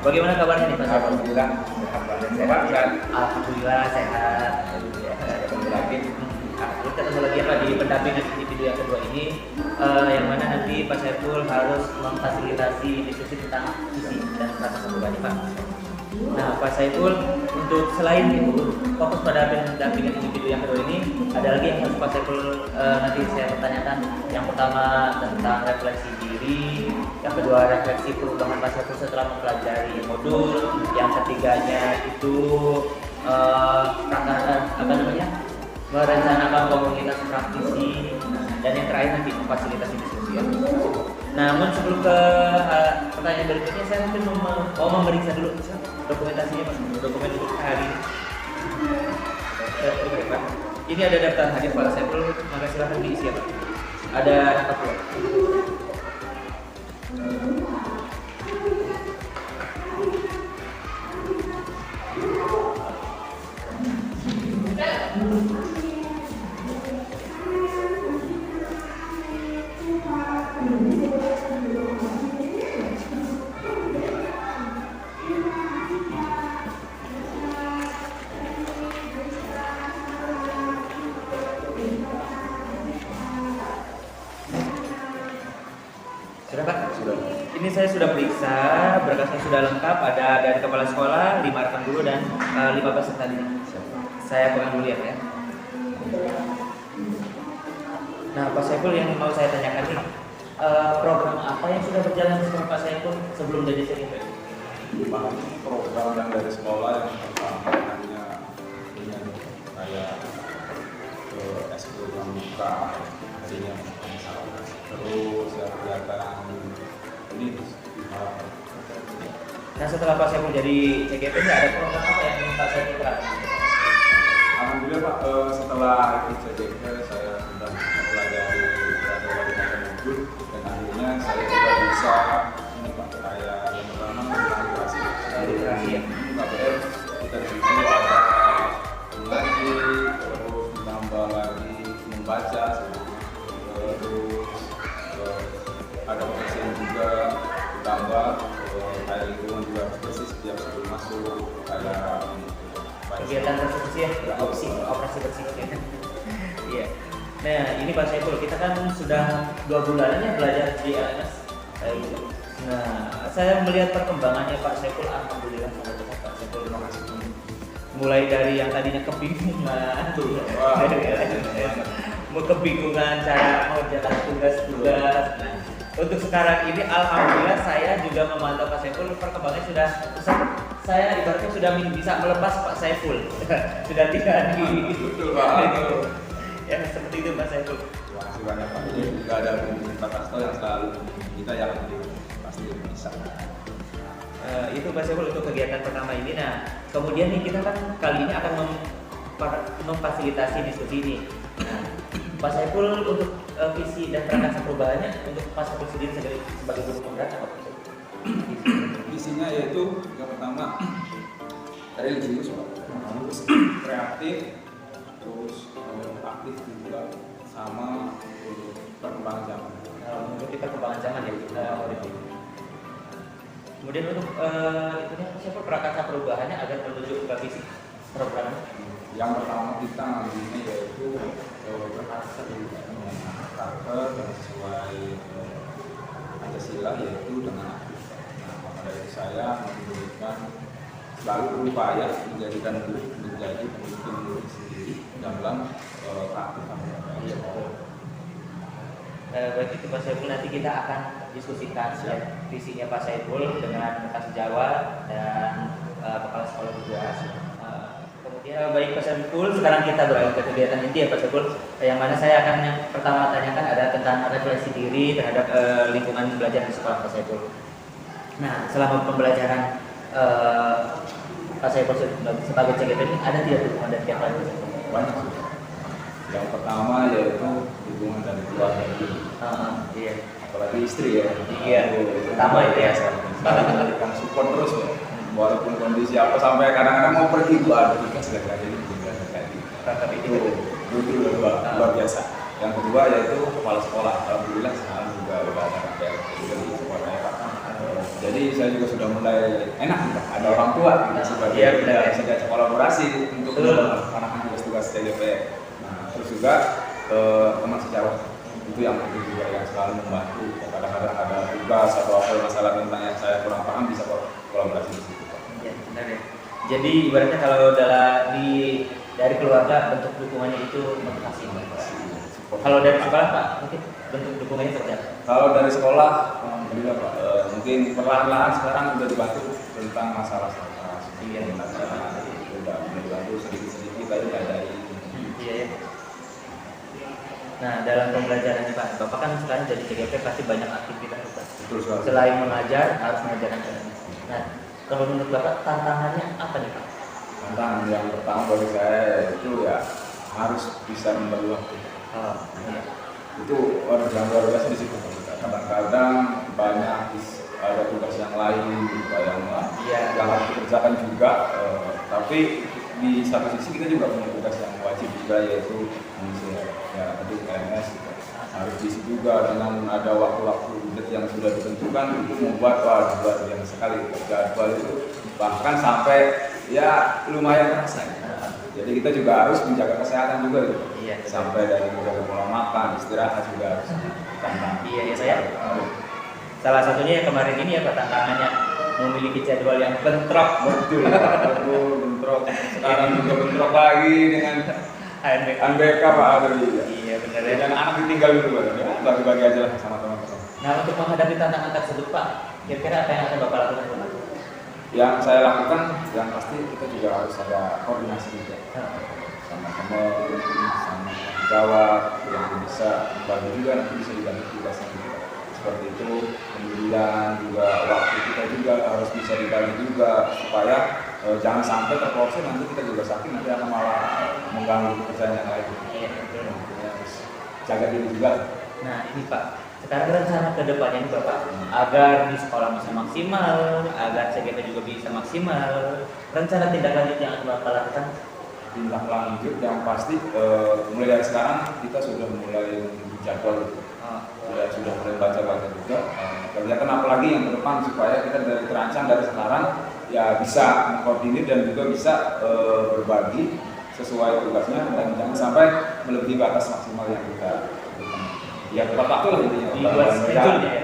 Bagaimana kabarnya nih Pak Saiful? Alhamdulillah, sehat kan? Alhamdulillah sehat. Ketemu lagi. Kita ketemu lagi apa di pendampingan individu yang kedua ini, yang mana nanti Pak Saiful harus memfasilitasi diskusi tentang visi dan kata perubahan Pak. Nah, Pak Saiful untuk selain itu fokus pada pendampingan individu yang kedua ini, ada lagi yang harus Pak Saiful nanti saya pertanyakan. Yang pertama tentang refleksi diri, yang kedua refleksi perubahan Pak Saiful setelah mempelajari modul, yang ketiganya itu merencanakan komunitas praktisi, dan yang terakhir nanti fasilitasi diskusi ya. Namun sebelum ke pertanyaan berikutnya, saya mungkin mau memeriksa dulu dokumentasinya Pak, dokumen untuk hari ini. Pak. Ini ada daftar hadir Pak Saiful, maka silahkan diisi ya Pak. Ada daftar Pak. Sudah Pak? Sudah. Ini saya sudah periksa, berkasnya sudah lengkap, ada dari kepala sekolah, 5 rekan guru dan 5 peserta didik. Saya pegang dulu ya Pak ya. Nah Pak Saiful, yang mau saya tanyakan nih, program apa yang sudah berjalan sama Pak Saiful sebelum jadi CGP? Program yang dari sekolah yang pertama hanya punya kayak ke ekskul pramuka, harinya misalnya. Terus ya kegiatan ini Nah setelah Pak Saiful jadi CGP ini ada program apa yang ingin Pak Saiful terapkan? Alhamdulillah Pak, setelah ikut CGP saya sudah mempelajari berbagai macam modul dan akhirnya saya juga bisa ini Pak, kayak yang pertama literasi ya. KBR kita di situ ada mengaji, terus menambah lagi membaca, terus ada pasien juga ditambah kayak lingkungan juga harus bersih setiap sebelum masuk, kayak Kegiatan bersih ya, operasi bersih ya. Iya. Nah ini Pak Saiful, kita kan sudah 2 bulanan ya belajar di LMS. Nah saya melihat perkembangannya Pak Saiful, alhamdulillah sangat besar Pak Saiful. Terima kasih. Mulai dari yang tadinya kebingungan, kebingungan cara mengerjakan tugas-tugas. Nah, untuk sekarang ini alhamdulillah saya juga memantau Pak Saiful, perkembangannya sudah besar. Saya ibaratnya sudah bisa melepas Pak Saiful. Sudah tidak di betul Pak. Ya seperti itu Pak Saiful. Terima kasih banyak Pak. Juga ada Pak Tasto yang selalu kita yang pasti bisa. Itu Pak Saiful untuk kegiatan pertama ini. Nah kemudian nih kita kan kali ini akan memfasilitasi diskusi ini. Nah, Pak Saiful untuk visi dan prakasa perubahannya untuk Pak Saiful sendiri sebagai guru penggerak apa Pak Saiful? Visinya yaitu yang pertama religius Pak, terus kreatif, terus aktif juga, sama perkembangan zaman. Mengikuti perkembangan zaman ya. Kemudian untuk itunya siapa prakasa perubahannya agar menuju ke visi program. Yang pertama kita ngambilnya yaitu berkarakter dengan karakter yang sesuai Pancasila, yaitu dengan aktif. Nah, maka dari itu saya memberikan selalu berupaya menjadi pemimpin murid sendiri dalam keaktifan. Baik itu Pak Saiful, nanti kita akan diskusikan ya, visinya Pak Saiful dengan kasih Jawa dan kepala sekolah juga. Kemudian baik Pak Saiful, sekarang kita beralih ke kegiatan inti ya Pak Saiful, yang mana saya akan yang pertama tanyakan ada tentang refleksi diri terhadap lingkungan belajar di sekolah Pak Saiful. Nah selama pembelajaran Pak Saiful sebagai CGP ini ada tidak dukungan dari pihak lain? Banyak sih. Yang pertama yaitu dukungan dari keluarga ini. Iya. Apalagi istri ya. Iya. Pertama itu ya. Saya memberikan support terus ya. Walaupun kondisi apa sampai kadang-kadang mau pergi itu ada juga segala ini juga kayak gitu. Tapi itu betul luar biasa. Yang kedua yaitu kepala sekolah. Alhamdulillah sekarang juga udah ada KPL di sekolahnya Pak. Jadi saya juga sudah mulai enak gitu. Ada orang tua gitu, sebagai Iya, benar. bisa diajak kolaborasi untuk anak-anak tugas-tugas TGP. Nah, terus juga teman sejawat itu yang penting juga yang selalu membantu. Kadang-kadang ada tugas atau apa masalah tentang yang saya kurang paham bisa kolaborasi di situ. Iya, benar ya. Jadi ibaratnya kalau dari keluarga bentuk dukungannya itu motivasi. Kalau dari sekolah Pak, mungkin bentuk dukungannya seperti apa? Kalau dari sekolah, alhamdulillah Pak, mungkin perlahan-lahan sekarang sudah dibantu tentang masalah sekolah. Iya. Sudah dibantu sedikit-sedikit tadi dari. Iya ya. Nah, dalam pembelajaran ini Pak, Bapak kan sekarang jadi CGP pasti banyak aktivitas Pak. Betul sekali. Selain mengajar, harus mengajarkan caranya. Nah, kalau menurut Bapak tantangannya apa nih Pak? Tantangan yang pertama bagi saya itu ya harus bisa membagi waktu. Oh, iya. Itu orang yang luar biasa di situ. Kadang-kadang banyak ada tugas yang lain gitu, yang harus dikerjakan juga. Tapi di satu sisi kita juga punya tugas yang wajib juga yaitu tadi PNS gitu. Harus diisi juga dengan ada waktu-waktu yang sudah ditentukan itu membuat luar biasa sekali jadwal itu bahkan sampai ya lumayan terasa. Jadi kita juga harus menjaga kesehatan juga gitu. Iya, Sampai dari menjaga pola makan, istirahat juga harus ditantang. Iya ya saya. Salah satunya yang kemarin ini ya Pak tantangannya memiliki jadwal yang bentrok. Betul, bentrok. Sekarang juga bentrok lagi dengan ANBK Pak Adri. Iya benar ya. Dan anak ditinggal dulu Pak. Ya, bagi-bagi aja lah sama teman-teman. Nah untuk menghadapi tantangan tersebut Pak, kira-kira apa yang akan Bapak lakukan Pak? Yang saya lakukan, yang pasti kita juga harus ada koordinasi juga sama teman, sama jawab yang bisa bagi juga nanti bisa dibagi tugasnya juga. Seperti itu, kemudian juga waktu kita juga harus bisa dibagi juga supaya jangan sampai terproses nanti kita juga sakit nanti akan malah mengganggu pekerjaan yang lain. Iya betul. Harus jaga diri juga. Nah ini Pak, sekarang rencana ke depannya ini Bapak agar di sekolah bisa maksimal, agar CGP juga bisa maksimal. Rencana tindak lanjut yang akan Bapak lakukan? Tindak lanjut yang pasti mulai dari sekarang kita sudah mulai jadwal. Ya, sudah mulai baca-baca juga kerjakan apalagi yang ke depan supaya kita dari terancang dari sekarang ya bisa mengkoordinir dan juga bisa berbagi sesuai tugasnya dan jangan sampai melebihi batas maksimal yang kita ya tepat waktu lah intinya. Dibuat schedule ya,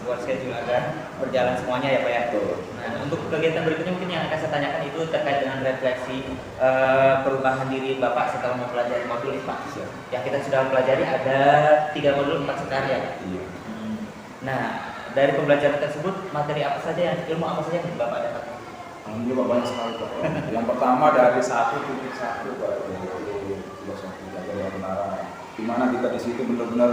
buat schedule agar berjalan semuanya ya Pak ya. Nah untuk kegiatan berikutnya mungkin yang akan saya tanyakan itu terkait dengan refleksi perubahan diri Bapak setelah mempelajari modul ini Pak. Yang kita sudah pelajari ada 3 modul 4 sekali ya. Iya. Nah dari pembelajaran tersebut materi apa saja ilmu apa saja yang Bapak dapat? Alhamdulillah banyak sekali Pak. Yang pertama dari 1.1 Pak, yaitu filosofi belajar yang benar. Di mana kita di situ benar-benar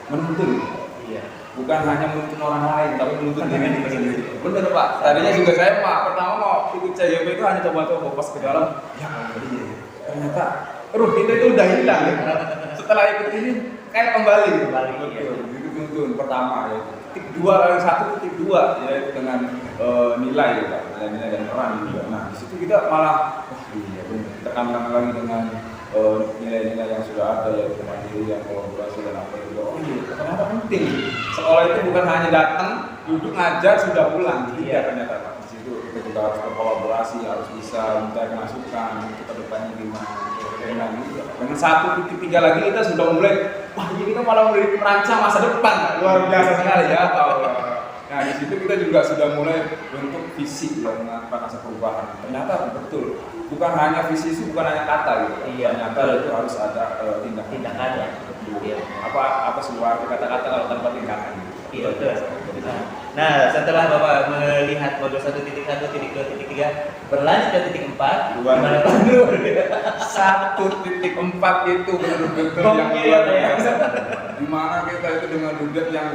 menuntun. Iya. Bukan hanya menuntun orang lain, tapi menuntun diri kita sendiri. Benar Pak. Tadinya juga saya Pak, pertama mau ikut CGP itu hanya coba-coba pas ke dalam. Ya ternyata kita itu udah hilang. Setelah ikut ini kayak kembali. Betul. Itu tuntun pertama ya. Titik 2 lalu 1.2 yaitu dengan nilai ya Pak. Nilai dan peran juga. Nah di situ kita malah kita kambang lagi dengan nilai-nilai yang sudah ada yaitu mandiri, kolaborasi dan apa juga. Oh iya, ternyata penting. Sekolah itu bukan hanya datang, duduk ngajar sudah pulang. Iya ternyata Pak. Di situ kita juga harus berkolaborasi, harus bisa minta masukan kita depannya gimana. Dengan 1.3 lagi kita sudah mulai, wah ini kita malah mulai merancang masa depan, luar biasa sekali ya. Nah di situ kita juga sudah mulai bentuk visi dengan masa perubahan. Ternyata betul, bukan hanya visi itu bukan hanya kata gitu. Iya. Ternyata itu harus ada tindakan ya. Iya. Apa sebuah kata-kata kalau tanpa tindakan. Iya betul. Nah setelah Bapak melihat modul 1.1, titik 2, titik 3 berlanjut ke titik 4 gimana Pak? 1.4 itu betul-betul yang luar biasa. Dimana kita itu dengan dudet yang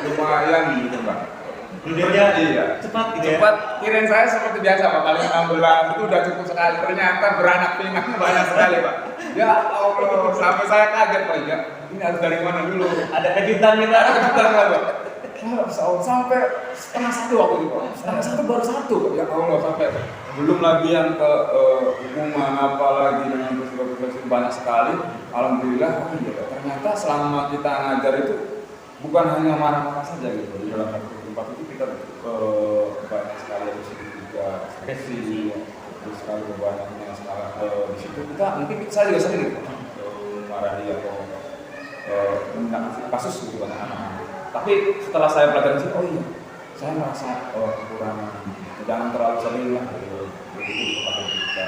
lumayan gitu Pak. Dudetnya iya. Cepat gitu ya? Cepat, kirain saya seperti biasa Pak, paling 6 bulan itu udah cukup sekali. Ternyata beranak pinak banyak sekali Pak. Ya Allah, sampai saya kaget Pak ya. Ini harus dari mana dulu? Ada kejutan nih Pak? Ada kejutan Pak. Sampai setengah 1 waktu itu Pak. Setengah 1 baru 1 ya Allah sampai belum lagi yang ke hukuman apa lagi dengan peristiwa banyak sekali. Alhamdulillah ternyata selama kita ngajar itu bukan hanya marah-marah saja gitu. Di dalam satu tempat itu kita banyak sekali diskusi juga, diskusi, terus sekali banyaknya skala di situ kita mungkin saya juga sering gitu, marahi atau menangani kasus gitu banyak anak-anak. Tapi setelah saya pelajari sih, oh iya, saya merasa kekurangan. Jangan terlalu sering lah begitu kepada kita.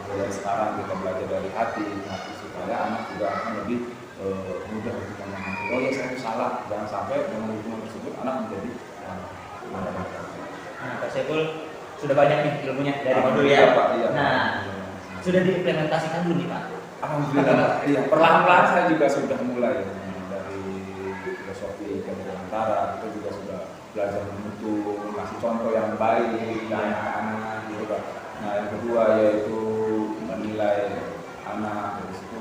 Mulai sekarang kita belajar dari hati supaya anak juga akan lebih mudah kita mengerti. Oh ya saya itu salah, jangan sampai dengan hubungan tersebut anak menjadi marah. Nah, Pak Saiful sudah banyak nih ilmunya dari modul ya. Pak, iya. Nah, sudah diimplementasikan belum nih Pak? Alhamdulillah. Iya, perlahan-lahan saya juga sudah mulai dari filosofi Dirgantara. Kita juga sudah belajar menuntun, kasih contoh yang baik dan anak-anak gitu Pak. Nah, yang kedua yaitu menilai anak. Dari situ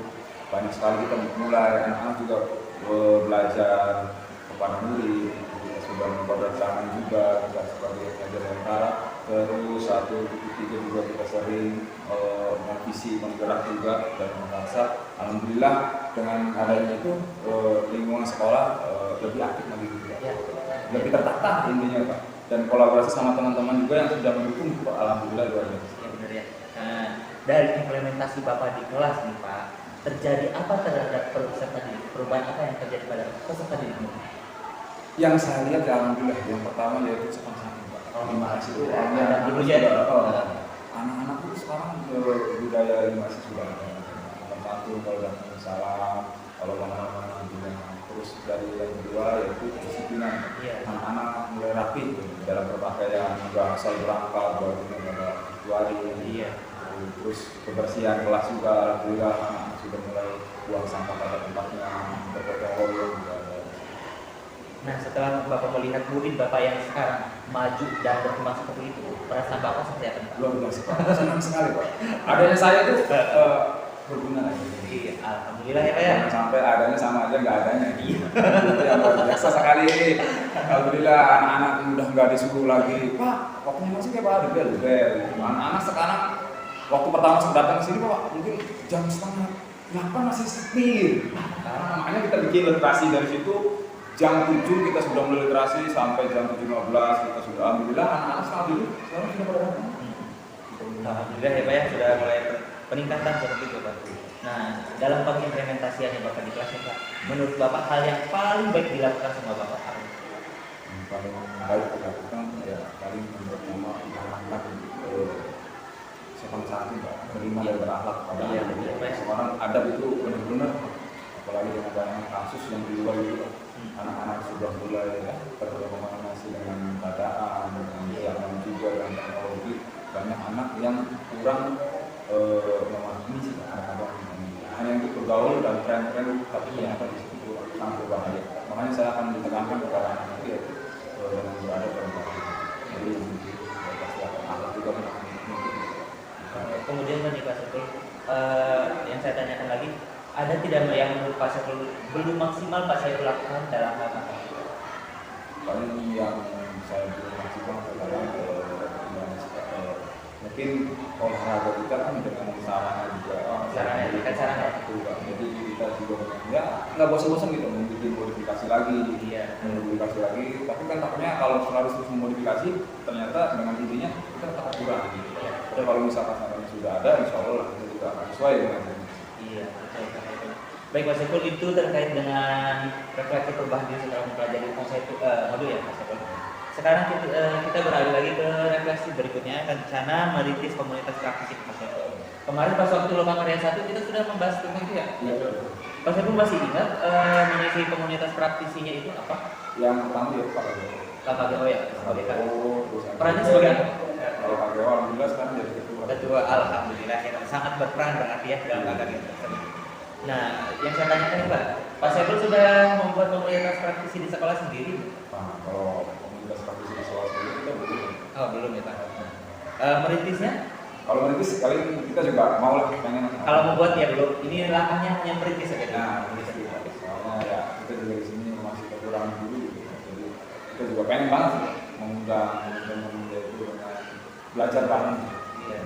banyak sekali kita mulai anak-anak juga belajar kepada murid. Kita sudah membuat rancangan juga kita sebagai Dirgantara. Terus 1.3 juga kita sering visi menggerak juga dan merasa alhamdulillah dengan adanya itu lingkungan sekolah lebih aktif lagi juga, lebih tertata intinya Pak, dan kolaborasi sama teman-teman juga yang sudah mendukung Pak, alhamdulillah luar biasa. Ya benar ya. Nah, dari implementasi Bapak di kelas nih Pak, terjadi apa terhadap peserta didik? Perubahan apa yang terjadi pada peserta didik? Yang saya lihat ya alhamdulillah yang pertama yaitu sekolah animasi itu anak-anak itu sekarang budaya animasi sudah ada. Satu kalau datang salam, kalau mana-mana terus dari yang kedua yaitu kedisiplinan. Anak-anak mulai rapi dalam berpakaian, juga asal berangkat bajunya pada hari. Terus kebersihan kelas juga alhamdulillah anak-anak sudah mulai buang sampah pada tempatnya, bergotong royong. Nah, setelah Bapak melihat murid Bapak yang sekarang maju dan berkembang seperti itu, perasaan Bapak seperti apa? Luar biasa, senang sekali Pak. Adanya saya itu berguna. Iya, alhamdulillah ya Pak ya. Jangan sampai adanya sama aja nggak adanya. Iya. Itu yang luar biasa sekali. Alhamdulillah anak-anak udah nggak disuruh lagi. Pak, waktunya masih kayak Pak bel. Anak-anak sekarang waktu pertama saya datang ke sini Pak, mungkin jam 7:30 masih sepi. Makanya kita bikin literasi dari situ. Jam 7 kita sudah mulai literasi sampai jam 7.15 kita sudah alhamdulillah anak-anak sekarang sudah pada datang. Alhamdulillah ya Pak ya sudah mulai peningkatan seperti itu Pak. Nah, dalam pengimplementasiannya Bapak di kelas ya Pak, menurut Bapak hal yang paling baik dilakukan sama Bapak apa? Yang paling baik dilakukan ya paling pertama anak-anak sopan santun Pak, menerima dan berakhlak pada sekarang adab itu benar-benar apalagi dengan banyak kasus yang di luar itu anak-anak sudah mulai berkomunikasi dengan keadaan, dengan zaman juga dan teknologi. Banyak anak yang kurang memahami sih kadang-kadang hanya untuk bergaul dan tren-tren, tapi ternyata di situ sangat berbahaya. Makanya saya akan ditekankan kepada anak itu yaitu dengan berada pada baik. Jadi pasti akan akhlak juga Kemudian nih Pak Saiful, yang saya tanyakan lagi, ada tidak yang menurut Pak Saiful belum maksimal Pak Saiful lakukan dalam hal apa? Paling yang saya belum maksimal adalah mungkin olahraga kita kan dengan sarana juga. Sarana. Jadi kita juga ya nggak bosan-bosan gitu membuat modifikasi lagi. Modifikasi lagi. Tapi kan takutnya kalau selalu terus memodifikasi, ternyata dengan intinya kita tetap kurang. Jadi kalau misalkan sarannya sudah ada, insya Allah kita juga akan sesuai dengan ini. Iya, betul. Baik Pak Saiful, itu terkait dengan refleksi perubahan diri setelah mempelajari konsep modul ya Pak Saiful. Sekarang kita beralih lagi ke refleksi berikutnya, rencana merintis komunitas praktisi Pak Saiful. Kemarin pas waktu lomba karya 1 kita sudah membahas tentang itu ya. Iya. Pak Saiful masih ingat mengisi komunitas praktisinya itu apa? Yang pertama ya Pak KPGO ya, sebagai KPGO. Perannya sebagai apa? Kalau KPGO alhamdulillah sekarang jadi ketua. Alhamdulillah ya, sangat berperan berarti ya dalam keadaan tersebut. Nah, yang saya tanyakan Pak, Pak Saiful sudah membuat komunitas praktisi di sekolah sendiri? Nah, kalau komunitas praktisi di sekolah sendiri kita belum. Oh belum ya Pak. Merintisnya? Kalau merintis kali kita juga mau lah pengen. Kalau membuat ya belum. Ini langkahnya hanya merintis saja. Nah, merintis. Soalnya ya kita juga di sini masih kekurangan dulu gitu. Jadi kita juga pengen banget mengundang teman-teman itu dengan belajar bareng. Iya.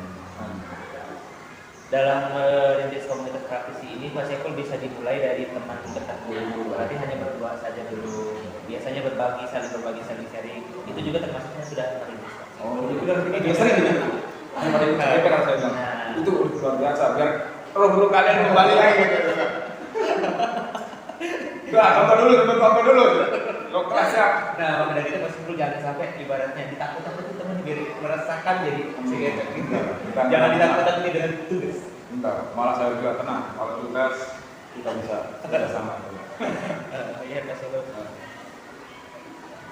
dalam merintis komunitas praktisi ini Pak Saiful bisa dimulai dari teman dekat dulu, berarti hanya berdua saja dulu, biasanya saling berbagi, saling sharing, itu juga termasuknya sudah merintis. Oh, itu kan sering gitu. Hanya pada CGP kan saya bilang, itu luar biasa, biar roh kalian kembali lagi gitu. Enggak, contoh dulu. Lo kelasnya. Nah, maka dari itu Pak Saiful jangan sampai ibaratnya ditakut-takutin teman biar merasakan jadi CGP gitu. Jangan ditakut-takutin dengan tugas. Bentar, malah saya juga tenang. Kalau tugas kita bisa sama. Iya, Pak Saiful.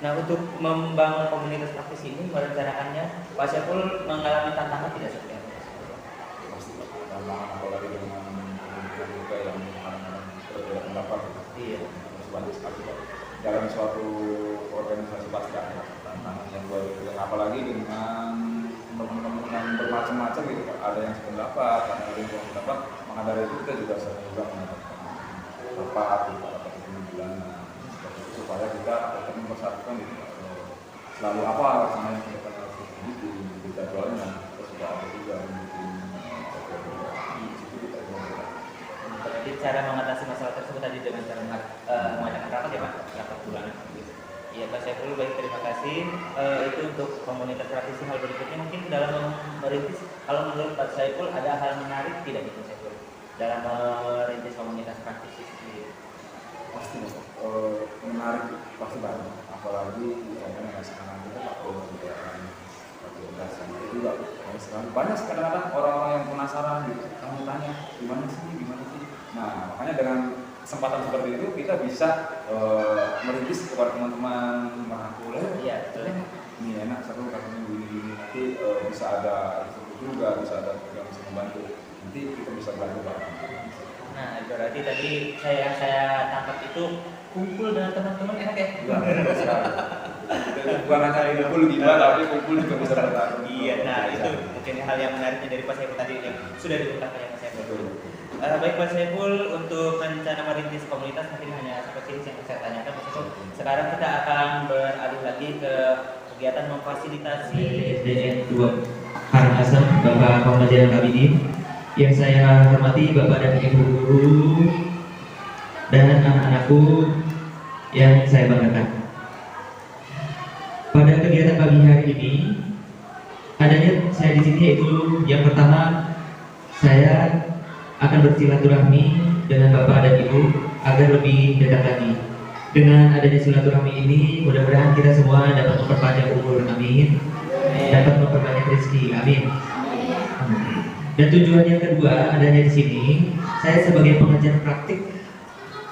Nah, untuk membangun komunitas praktisi ini merencanakannya Pak Saiful mengalami tantangan tidak seperti apa? Pasti tantangan, apalagi dengan pemikiran juga yang kadang-kadang berbeda pendapat. Iya. Banyak sekali dalam suatu organisasi pasti ada tantangan yang luar biasa, apalagi dengan teman-teman yang bermacam-macam gitu. Ada yang sependapat, ada yang berpendapat. Maka dari itu kita juga sering juga mengadakan rapat, bulanan, supaya kita tetap mempersatukan gitu. Selalu apa rasanya yang kita harus bikin jadwalnya, kita sudah ada juga bikin di situ kita juga. Berarti cara mengatasi masalah tersebut tadi dengan cara mengadakan rapat ya Pak, rapat bulanan. Iya Pak Saiful, baik, terima kasih. Itu untuk komunitas praktisi. Hal berikutnya mungkin dalam merintis, kalau menurut Pak Saiful ada hal menarik tidak di Pak Saiful dalam merintis komunitas praktisi sendiri? Pasti menarik, pasti banyak. Apalagi misalnya sekarang kita pakai kebudayaan, itu juga banyak kadang-kadang orang-orang yang penasaran gitu. Kamu tanya gimana sih? Nah, makanya dengan kesempatan seperti itu kita bisa merintis kepada teman-teman merangkul. Iya, betul. Ini enak, seru katanya begini. Nanti bisa ada instruktur juga, bisa ada yang bisa membantu. Nanti kita bisa bantu bareng. Nah, berarti tadi saya tangkap itu kumpul dengan teman-teman enak ya? Bukan hanya kumpul gimana, tapi kumpul juga bisa bertarung. Iya, nah itu mungkin hal yang menariknya dari Pak Saiful tadi yang sudah diungkapkan ya Pak Saiful. Baik Pak Saiful, untuk rencana merintis komunitas mungkin hanya seperti ini yang saya tanyakan Pak Saiful. Sekarang kita akan beralih lagi ke kegiatan memfasilitasi SDN 2 Karangasem Bapak Muhammad Abidin. Yang saya hormati Bapak dan Ibu guru dan anak-anakku yang saya banggakan. Pada kegiatan pagi hari ini, adanya saya di sini yaitu yang pertama saya akan bersilaturahmi dengan Bapak dan Ibu agar lebih dekat lagi. Dengan adanya silaturahmi ini, mudah-mudahan kita semua dapat memperpanjang umur, amin. Dapat memperbanyak rezeki, amin. Dan tujuan yang kedua adanya di sini, saya sebagai pengajar praktik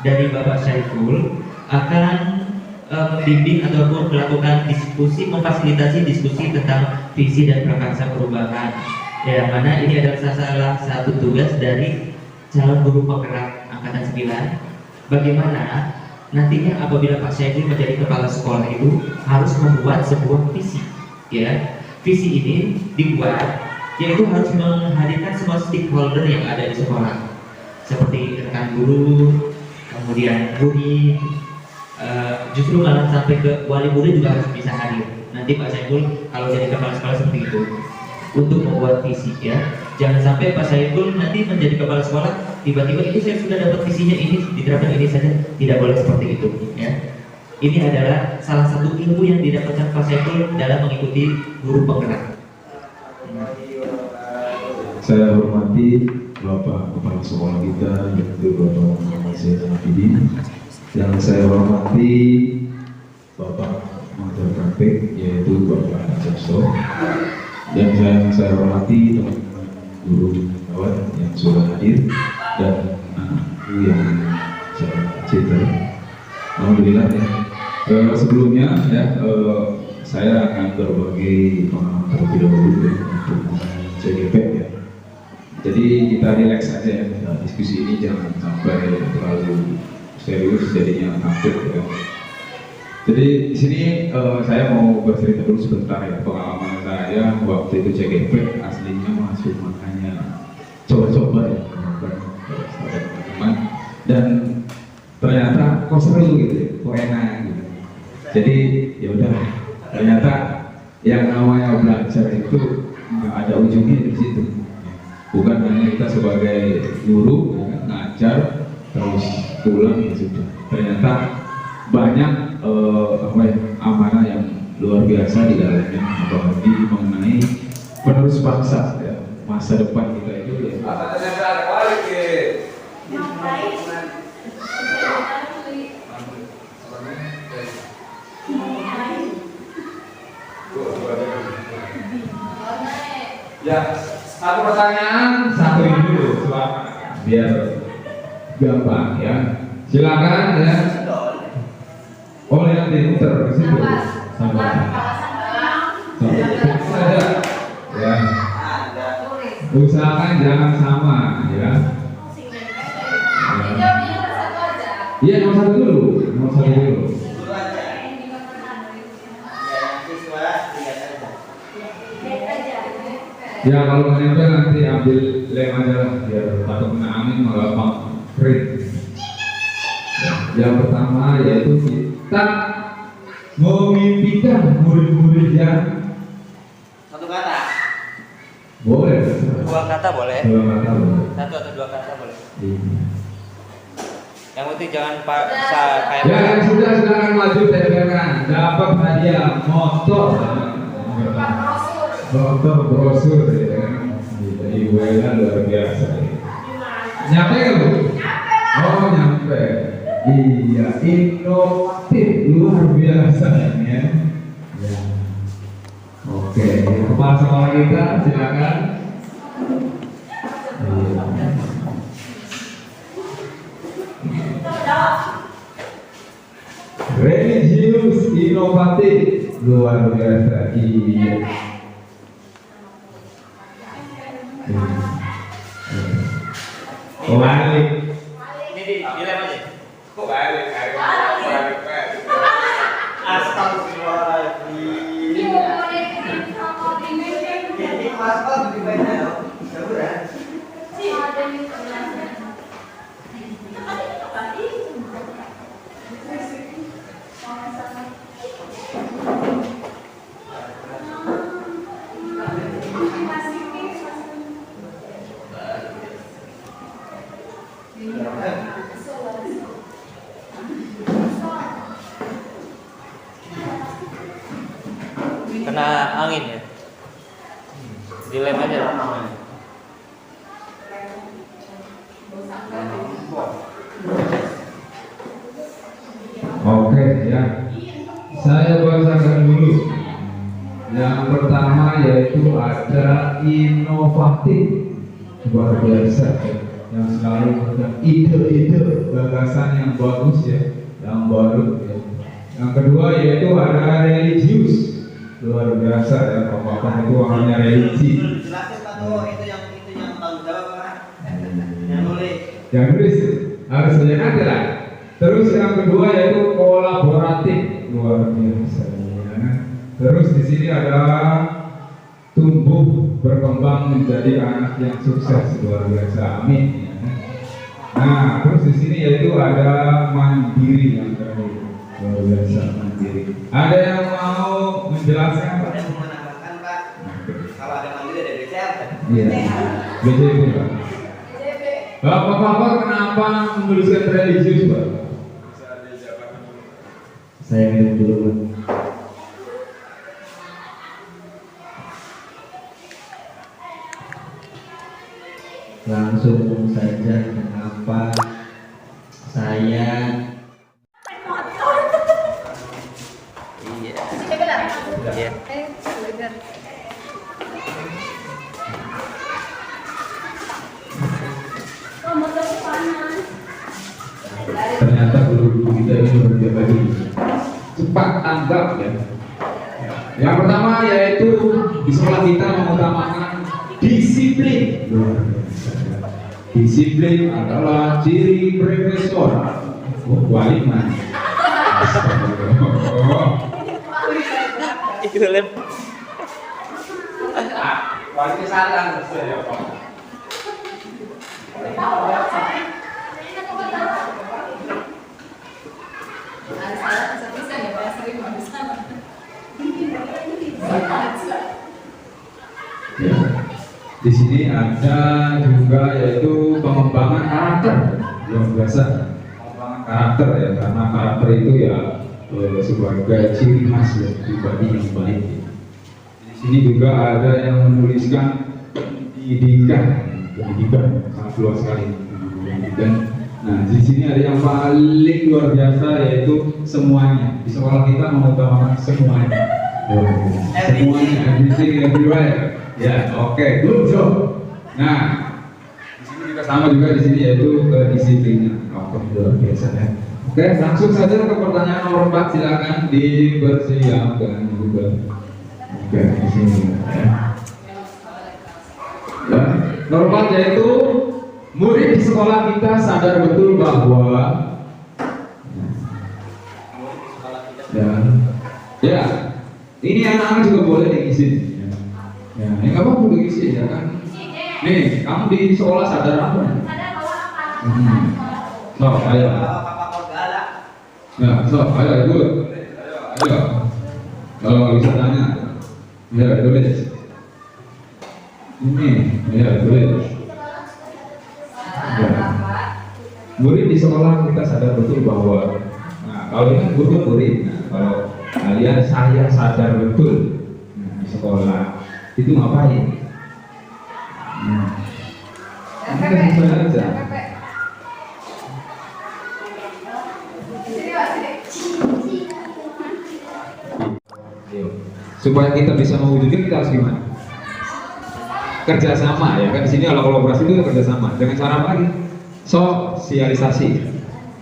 dari Bapak Saiful akan membimbing ataupun melakukan diskusi, memfasilitasi diskusi tentang visi dan prakarsa perubahan. Yang mana ini adalah salah satu tugas dari calon guru penggerak angkatan 9. Bagaimana nantinya apabila Pak Saiful menjadi kepala sekolah itu harus membuat sebuah visi, ya. Visi ini dibuat yaitu harus menghadirkan semua stakeholder yang ada di sekolah, seperti rekan guru, kemudian murid, justru malah sampai ke wali murid juga harus bisa hadir. Nanti Pak Saiful kalau jadi kepala sekolah seperti itu untuk membuat visi, ya. Jangan sampai Pak Saiful nanti menjadi kepala sekolah tiba-tiba itu saya sudah dapat visinya ini, diterapkan ini saja, tidak boleh seperti itu, ya. Ini adalah salah satu ilmu yang didapatkan Pak Saiful dalam mengikuti guru penggerak. Saya hormati Bapak Kepala Sekolah kita, yaitu Bapak Muhammad Abidin. Yang saya hormati Bapak Mengajar Praktik, yaitu Bapak Jaso. Dan saya hormati teman-teman guru kawan yang sudah hadir dan anakku yang saya cinta. Alhamdulillah ya. Sebelumnya ya saya akan berbagi pengalaman terlebih dahulu untuk CGP ya. Jadi kita relax aja ya, diskusi ini jangan sampai terlalu serius jadinya takut ya. Jadi di sini saya mau bercerita dulu sebentar ya pengalaman saya waktu itu CGP. Aslinya masuk makanya coba-coba ya teman-teman, dan ternyata kok seru gitu ya, kok enak gitu. Jadi ya udah, ternyata yang namanya belajar itu nggak ada ujungnya di situ. Bukan hanya kita sebagai guru, ya, ngajar, terus pulang ya sudah. Ternyata banyak amanah yang luar biasa di dalamnya, apalagi mengenai penerus bangsa, ya, masa depan kita itu ya. Ya, satu pertanyaan, Satu ini dulu, biar gampang ya. Silakan ya. Oh nanti muter ke situ. Sabar. Saja. Ya. Usahakan jangan sama ya. Iya nomor satu dulu. Nomor satu dulu. Ya kalau menempel nanti ambil lem aja lah biar takut kena angin malah print. Yang pertama yaitu kita memimpikan murid-murid yang Satu kata. boleh. Dua kata boleh. Dua kata boleh. Satu atau dua kata boleh. Iya. Yang penting jangan paksa kayak. Ya yang sudah silakan maju tempelkan. Dapat hadiah motor. Motor brosur ya kan. Ibu Ella luar biasa. Nyampe nggak Bu? Oh nyampe. Iya, inovatif luar biasa ya. Ya. Oke, kepala sekolah kita silakan. Iya. Religius inovatif luar biasa. Iya. Balik. Ini dilem aja. kok balik. Astagfirullahaladzim. Ini masker di mana? Saudara. Kena angin ya. Dilem aja. Oke ya. Saya bacakan dulu. Yang pertama yaitu ada inovatif luar biasa ya. Yang selalu punya ide-ide gagasan yang bagus ya, yang baru ya. Yang kedua yaitu ada religius luar biasa ya, Bapak itu orangnya religi. Jelasin Pak tuh itu yang tanggung jawab Pak. Yang nulis. Yang nulis harus banyak ada lah. Terus yang kedua yaitu kolaboratif luar biasa ya. Terus di sini ada tumbuh berkembang menjadi anak yang sukses luar biasa, amin ya. Nah terus di sini yaitu ada mandiri yang terakhir luar biasa mandiri. Ada yang mau menjelaskan Pak? Ada yang menambahkan Pak. Kalau ada mandiri ada BCR. Iya. BJB Pak. Bapak-bapak kenapa menuliskan religius Pak? Saya minum dulu Pak. Langsung saja kenapa saya Iya. Iya. Ternyata guru-guru kita ini berbeda lagi. Cepat tanggap ya. Yang pertama yaitu di sekolah kita mengutamakan disiplin. Disiplin adalah ciri profesor. Wali man. Itu lem. Wali kesalahan saya. Ya. Di sini sini ada juga yaitu pengembangan karakter yang biasa. Pengembangan karakter ya, karena karakter itu ya sebagai ciri khas ya, pribadi yang baik. Di sini juga ada yang menuliskan pendidikan sangat luas sekali pendidikan. Nah, di sini ada yang paling luar biasa yaitu semuanya. Di sekolah kita mengutamakan semuanya. Semuanya, everything, everywhere. Ya, oke, good job. Nah, di sini juga sama juga di sini yaitu kedisiplinan. Oke, luar biasa ya. Oke, langsung saja ke pertanyaan nomor 4, silakan dipersiapkan juga. Oke, di sini ya. Ya, nomor 4 yaitu murid di sekolah kita sadar betul bahwa ya, ini anak-anak juga boleh diisi. Ya, ini apa boleh diisi ya kan? Nih, kamu di sekolah sadar apa? Sadar bahwa apa? So, ayo. Ya, so, ayo, ikut. Ayo. Kalau bisa tanya, ya tulis. Ini, ya tulis. Ya. Murid di sekolah kita sadar betul bahwa, nah kalau ini kan guru murid, nah, kalau kalian saya sadar betul di sekolah itu ngapain? Ini sesuai aja. Supaya kita bisa mewujudkan kita harus gimana? Kerjasama ya kan, di sini kalau kolaborasi itu kerjasama. Dengan cara apa lagi? Sosialisasi.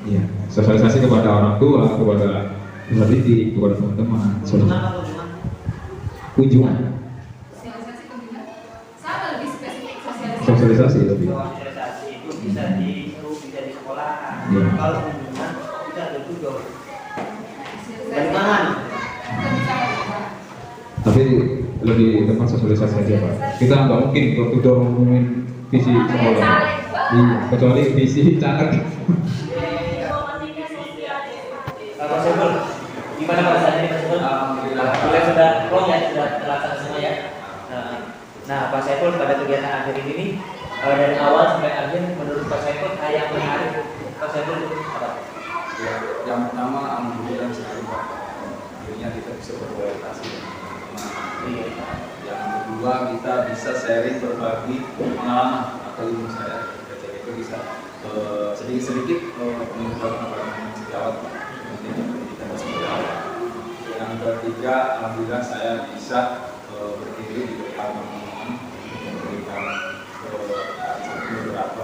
Ya, sosialisasi kepada orang tua, kepada peserta didik, kepada teman-teman. Kunjungan. Sosialisasi lebih. Sosialisasi itu bisa di sekolah. Ya. Kalau kunjungan kita ada juga. Dari mana? Tapi lebih tepat sosialisasi aja Pak. Kita nggak mungkin waktu udah ngomongin visi sekolah. Iya, kecuali visi caleg. Pak Saiful, gimana perasaannya Pak Saiful? Alhamdulillah sudah plong ya, sudah terlaksana semua ya. Nah, Pak Saiful pada kegiatan akhir ini nih, dari awal sampai akhir menurut Pak Saiful yang menarik Pak Saiful itu apa? Ya, yang pertama alhamdulillah sekali Pak. Akhirnya kita bisa berorientasi. Iya. Yang kedua kita bisa sharing berbagi pengalaman atau ilmu saya. Jadi itu bisa sedikit-sedikit menunjukkan kepada sejawat pendidikan sejawat. Yang ketiga alhamdulillah saya bisa berdiri di depan teman-teman memberikan beberapa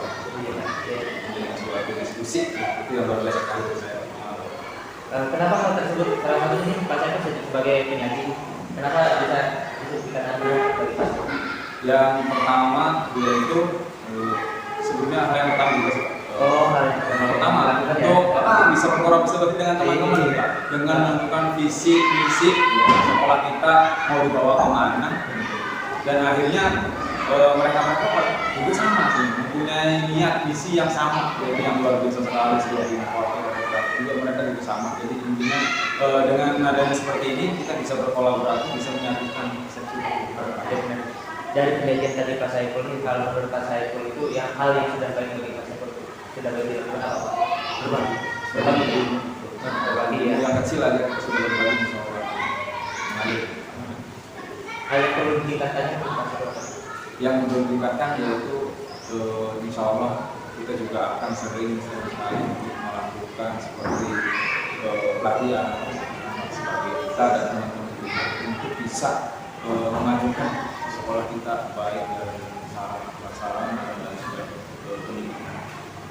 suatu diskusi itu yang luar biasa sekali untuk saya. Kenapa hal tersebut salah satunya Pak Saiful sebagai penyanyi? Kenapa bisa disebutkan anda bagi Pak Saiful? Yang pertama yaitu sebelumnya hal yang pertama juga hal yang pertama untuk bisa berkolaborasi dengan teman-teman kita dengan menentukan visi misi sekolah kita mau dibawa kemana dan akhirnya mereka juga sama sih mempunyai niat visi yang sama yaitu yang luar biasa sekali seperti juga mereka juga sama jadi intinya dengan adanya seperti ini kita bisa berkolaborasi bisa menyatukan persepsi dari penelitian tadi Pak Saiful ini, kalau menurut Pak Saiful itu yang hal yang sudah baik bagi Pak Saiful sudah baik dilakukan apa? Berbagi ya. Yang kecil aja sudah berbagi soal hal yang perlu ditingkatkan Pak Saiful. Yang perlu ditingkatkan yaitu insya Allah kita juga akan sering sekali untuk melakukan seperti pelatihan sebagai kita dan teman-teman kita untuk bisa memajukan sekolah kita baik dari sarana dan juga pendidikan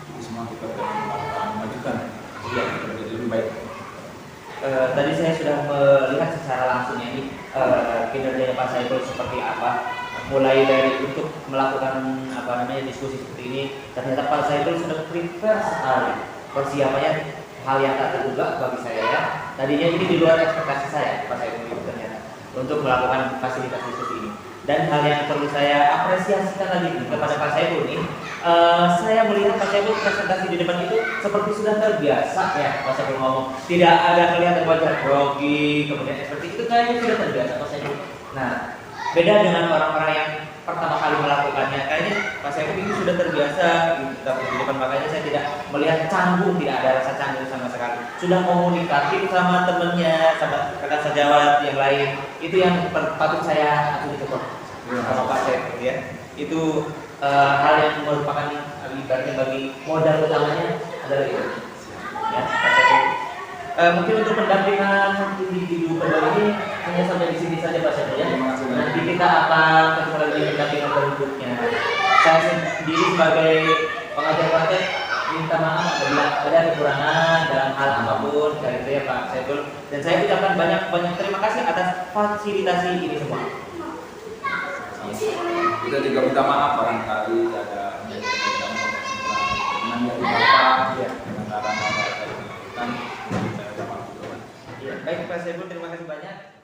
itu semua kita akan memajukan yang menjadi lebih baik. Tadi saya sudah melihat secara langsung ini kinerjanya Pak Saiful seperti apa, mulai dari untuk melakukan diskusi seperti ini. Ternyata Pak Saiful sudah prepare sekali persiapannya, hal yang tak terduga bagi saya ya. Tadinya ini di luar ekspektasi saya Pak Saiful itu ternyata untuk melakukan fasilitas diskusi ini. Dan hal yang perlu saya apresiasikan lagi kepada Pak Saiful ini, saya melihat Pak Saiful presentasi di depan itu seperti sudah terbiasa ya Pak Saiful ngomong. Tidak ada kelihatan wajah grogi, kemudian seperti itu kayaknya sudah terbiasa Pak Saiful. Nah, beda dengan orang-orang yang pertama kali melakukannya. Kayaknya Pak Saiful ini sudah terbiasa gitu dalam kehidupan, makanya saya tidak melihat canggung, tidak ada rasa canggung sama sekali. Sudah komunikatif sama temennya, sama rekan sejawat yang lain. Itu yang patut saya akui itu sama Pak Saiful ya. Itu hal yang merupakan ibaratnya bagi modal utamanya adalah itu. Ya, Pak Saiful. Mungkin untuk pendampingan individu kedua ini hanya sampai di sini saja Pak Saiful ya. Nanti kita akan ketemu lagi pendampingan berikutnya. Saya sendiri sebagai pengajar praktek minta maaf apabila ada kekurangan dalam hal apapun dari itu ya Pak Saiful. Dan saya ucapkan banyak terima kasih atas fasilitasi ini semua. Kita juga minta maaf barangkali ada yang dengan dari Bapak dengan saran-saran kan. Baik Pak Saiful, terima kasih banyak.